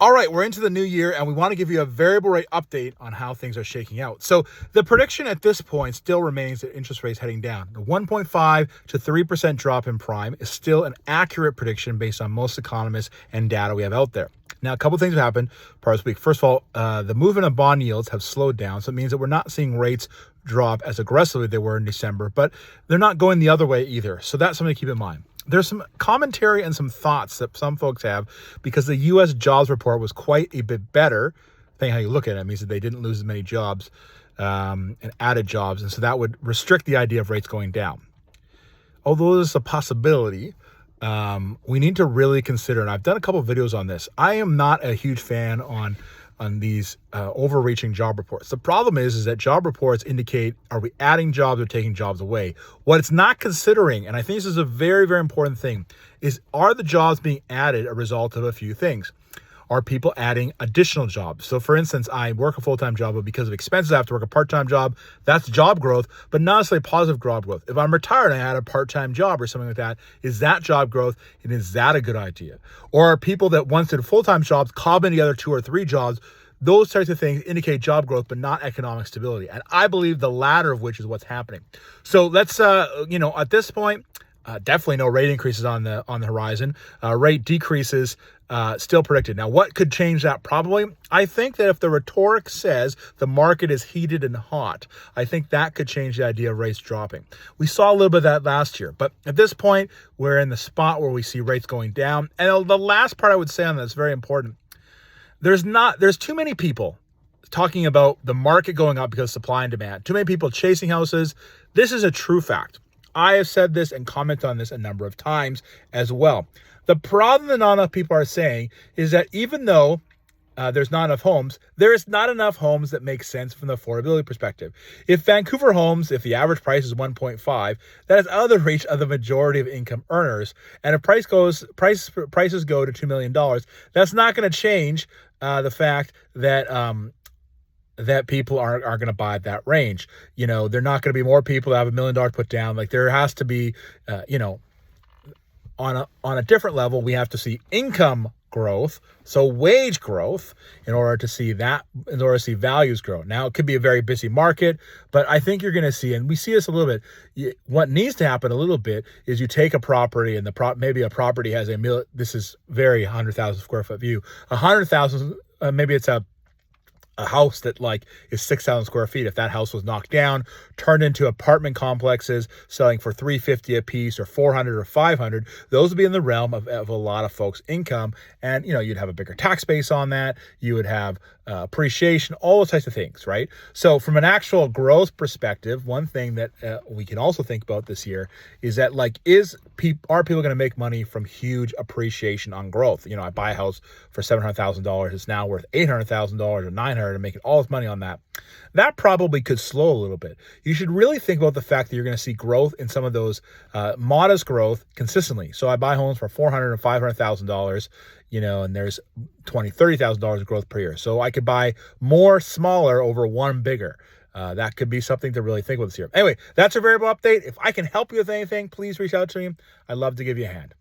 All right, we're into the new year and we want to give you a variable rate update on how things are shaking out. So the prediction at this point still remains that interest rates heading down. The 1.5 to 3% drop in prime is still an accurate prediction based on most economists and data we have out there. Now, a couple of things have happened part of this week. First of all, the movement of bond yields have slowed down. So it means that we're not seeing rates drop as aggressively as they were in December, but they're not going the other way either. So that's something to keep in mind. There's some commentary and some thoughts that some folks have because the U.S. jobs report was quite a bit better. Depending how you look at it, it means that they didn't lose as many jobs and added jobs. And so that would restrict the idea of rates going down. Although there's a possibility, we need to really consider, and I've done a couple of videos on this. I am not a huge fan on these overreaching job reports. The problem is that job reports indicate, are we adding jobs or taking jobs away? What it's not considering, and I think this is a very, very important thing, is are the jobs being added a result of a few things? Are people adding additional jobs? So for instance, I work a full-time job, but because of expenses, I have to work a part-time job. That's job growth, but not necessarily positive job growth. If I'm retired and I had a part-time job or something like that, is that job growth? And is that a good idea? Or are people that once did full-time jobs cobbling together 2 or 3 jobs? Those types of things indicate job growth, but not economic stability. And I believe the latter of which is what's happening. So let's, at this point, definitely no rate increases on the horizon. Rate decreases still predicted. Now, what could change that? Probably, I think that if the rhetoric says the market is heated and hot, I think that could change the idea of rates dropping. We saw a little bit of that last year, but at this point, we're in the spot where we see rates going down. And the last part I would say on that is very important. There's too many people talking about the market going up because of supply and demand. Too many people chasing houses. This is a true fact. I have said this and commented on this a number of times as well. The problem that not enough people are saying is that even though there's not enough homes, there is not enough homes that make sense from the affordability perspective. If Vancouver homes, if the average price is 1.5, that is out of the reach of the majority of income earners. And if prices go to $2 million, that's not going to change the fact that that people are going to buy at that range. They're not going to be more people that have $1 million put down. Like there has to be, on a different level, we have to see income growth, so wage growth, in order to see values grow. Now, it could be a very busy market, but I think you're going to see, and we see this a little bit, what needs to happen a little bit is you take a property and maybe a property has this is very 100,000 square foot view, 100,000, maybe it's a house that is 6,000 square feet. If that house was knocked down, turned into apartment complexes selling for $350 a piece or $400 or $500, those would be in the realm of a lot of folks' income. And, you'd have a bigger tax base on that. You would have appreciation, all those types of things, right? So from an actual growth perspective, one thing that we can also think about this year is that are people going to make money from huge appreciation on growth? I buy a house for $700,000. It's now worth $800,000 or $900,000 and making all this money on that. That probably could slow a little bit. You should really think about the fact that you're going to see growth in some of those modest growth consistently. So I buy homes for $400,000 and $500,000, and there's $20,000, $30,000 of growth per year. So I could buy more smaller over one bigger. That could be something to really think about this year. Anyway, that's a variable update. If I can help you with anything, please reach out to me. I'd love to give you a hand.